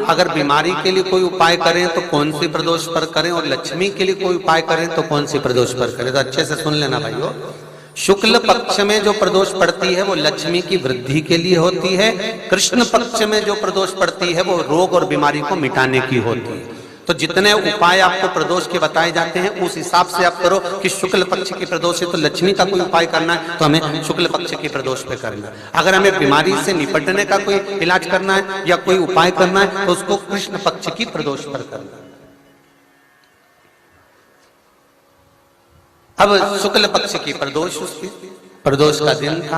अगर बीमारी के लिए कोई उपाय करें तो कौन सी प्रदोष पर करें, और लक्ष्मी के लिए कोई उपाय करें तो कौन सी प्रदोष पर करें। तो अच्छे से सुन लेना भाइयों, शुक्ल पक्ष में जो प्रदोष पड़ती है वो लक्ष्मी की वृद्धि के लिए होती है, कृष्ण पक्ष में जो प्रदोष पड़ती है वो रोग और बीमारी को मिटाने की होती है। तो जितने उपाय आपको प्रदोष के बताए जाते हैं उस हिसाब से आप करो कि शुक्ल पक्ष की प्रदोष है तो लक्ष्मी का कोई उपाय करना है तो हमें शुक्ल पक्ष की प्रदोष पे करना है। अगर हमें बीमारी से निपटने का कोई इलाज करना है या कोई उपाय करना है तो उसको कृष्ण पक्ष की प्रदोष पर करना है। अब शुक्ल पक्ष की प्रदोष, उसकी प्रदोष का दिन था,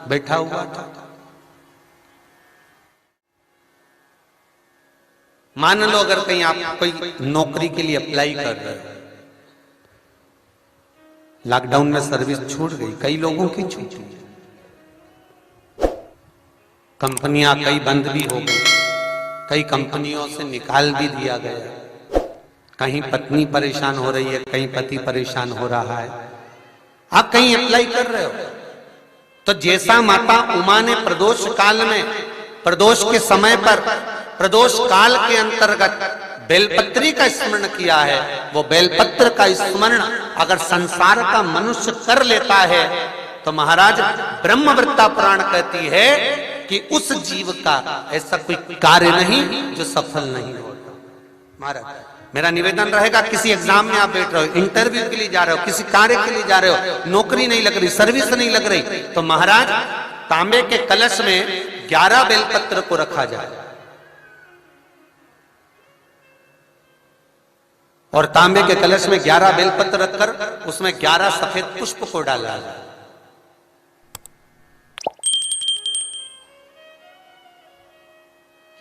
बैठा हुआ था। मान लो अगर कहीं आप कोई नौकरी के लिए अप्लाई कर रहे हो, लॉकडाउन में सर्विस छूट गई, कई लोगों की छूटी, कंपनियां कई बंद भी हो गई, कई कंपनियों से निकाल भी दिया गया, कहीं पत्नी परेशान हो रही है, कहीं पति परेशान हो रहा है, आप कहीं अप्लाई कर रहे हो तो जैसा माता उमा ने प्रदोष काल में, प्रदोष के समय पर, प्रदोष काल के अंतर्गत बेलपत्री का स्मरण किया है, वो बेलपत्र का स्मरण अगर संसार का मनुष्य कर लेता है तो महाराज ब्रह्मवृत्ता पुराण कहती है कि उस जीव का ऐसा कोई कार्य नहीं जो सफल नहीं होता। महाराज मेरा निवेदन रहेगा, किसी एग्जाम में आप बैठ रहे हो, इंटरव्यू के लिए जा रहे हो, किसी कार्य के लिए जा रहे हो, नौकरी नहीं लग रही, सर्विस नहीं लग रही, तो महाराज तांबे के कलश में 11 बेलपत्र को रखा जाए और तांबे के कलश में 11 बेलपत्र रखकर उसमें 11 सफेद पुष्प को डाला जाए।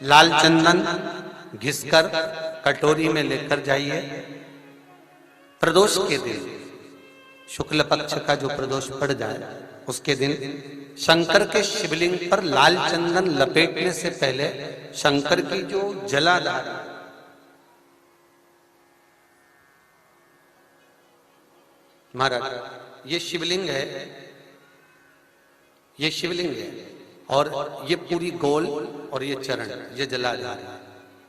लाल चंदन घिसकर कटोरी में लेकर जाइए। प्रदोष के दिन, शुक्ल पक्ष का जो प्रदोष पड़ जाए उसके दिन शंकर के शिवलिंग पर लाल चंदन लपेटने से पहले शंकर की जो जलाधार, महाराज ये शिवलिंग है, ये शिवलिंग है और ये पूरी गोल और ये चरण, ये जलाधार,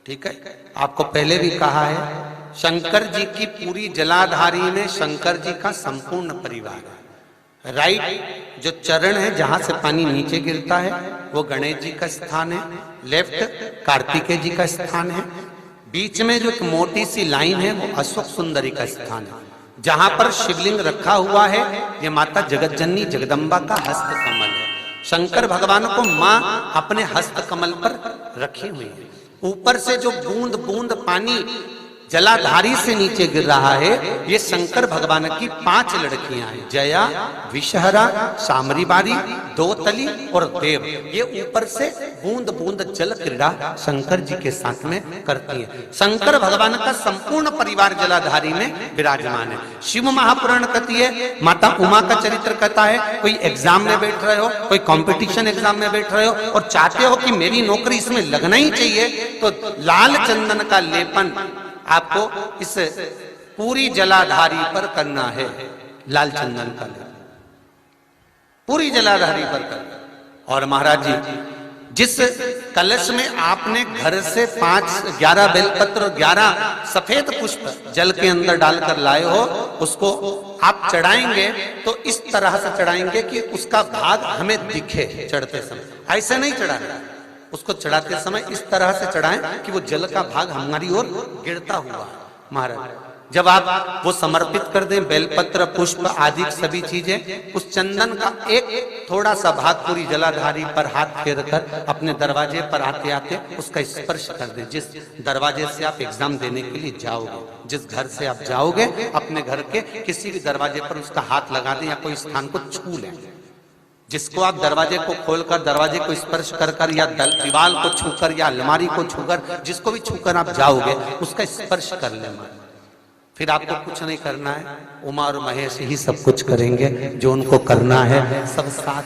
ठीक है। आपको पहले भी कहा है शंकर जी की पूरी जलाधारी में शंकर जी का संपूर्ण परिवार है। राइट जो चरण है जहां से पानी नीचे गिरता है वो गणेश जी का स्थान है, लेफ्ट कार्तिकेय जी का स्थान है, बीच में जो एक मोटी सी लाइन है वो अशोक सुंदरी का स्थान है। जहां पर शिवलिंग रखा हुआ है ये माता जगत जननी जगदम्बा का हस्त कमल है। शंकर भगवान को मां अपने हस्त कमल पर रखी हुई है। ऊपर से जो बूंद बूंद पानी जलाधारी से नीचे गिर रहा है ये शंकर भगवान की 5 लड़कियां हैं, जया, विषहरा, सामरीबारी, दोतली और देव। ये ऊपर से बूंद बूंद जल क्रीड़ा शंकर जी के साथ में करती है। शंकर भगवान का संपूर्ण परिवार जलाधारी में विराजमान है। शिव महापुराण कहती है, माता उमा का चरित्र कहता है, कोई एग्जाम में बैठ रहे हो, कोई कंपटीशन एग्जाम में बैठ रहे हो और चाहते हो कि मेरी नौकरी इसमें लगना ही चाहिए तो लाल चंदन का लेपन आपको इस पूरी जलाधारी पर करना है। लाल चंदन का लेपन पूरी जलाधारी पर करना। और महाराज जी जिस कलश में आपने घर से 11 बेलपत्र और 11 सफेद पुष्प जल के अंदर डालकर लाए हो उसको आप चढ़ाएंगे तो इस तरह से चढ़ाएंगे कि उसका भाग हमें दिखे चढ़ते समय। ऐसे नहीं चढ़ाना, उसको चढ़ाते समय इस तरह से चढ़ाएं कि वो जल का भाग हमारी ओर गिरता हुआ। महाराज जब आप वो समर्पित कर दें बेलपत्र पुष्प आदि सभी चीजें, उस चंदन का एक थोड़ा सा भाग पूरी जलाधारी पर हाथ फेर कर अपने दरवाजे पर आते आते उसका स्पर्श कर दें। जिस दरवाजे से आप एग्जाम देने के लिए जाओगे, जिस घर से आप जाओगे, अपने घर के किसी भी दरवाजे पर उसका हाथ लगा दें या कोई स्थान को छू लें। जिसको आप दरवाजे को खोलकर दरवाजे को स्पर्श कर कर या दीवार को छूकर या अलमारी को छूकर जिसको भी छूकर आप जाओगे उसका स्पर्श कर लेना। फिर आपको कुछ नहीं करना है, उमा और महेश ही सब कुछ करेंगे जो उनको करना है, सब साथ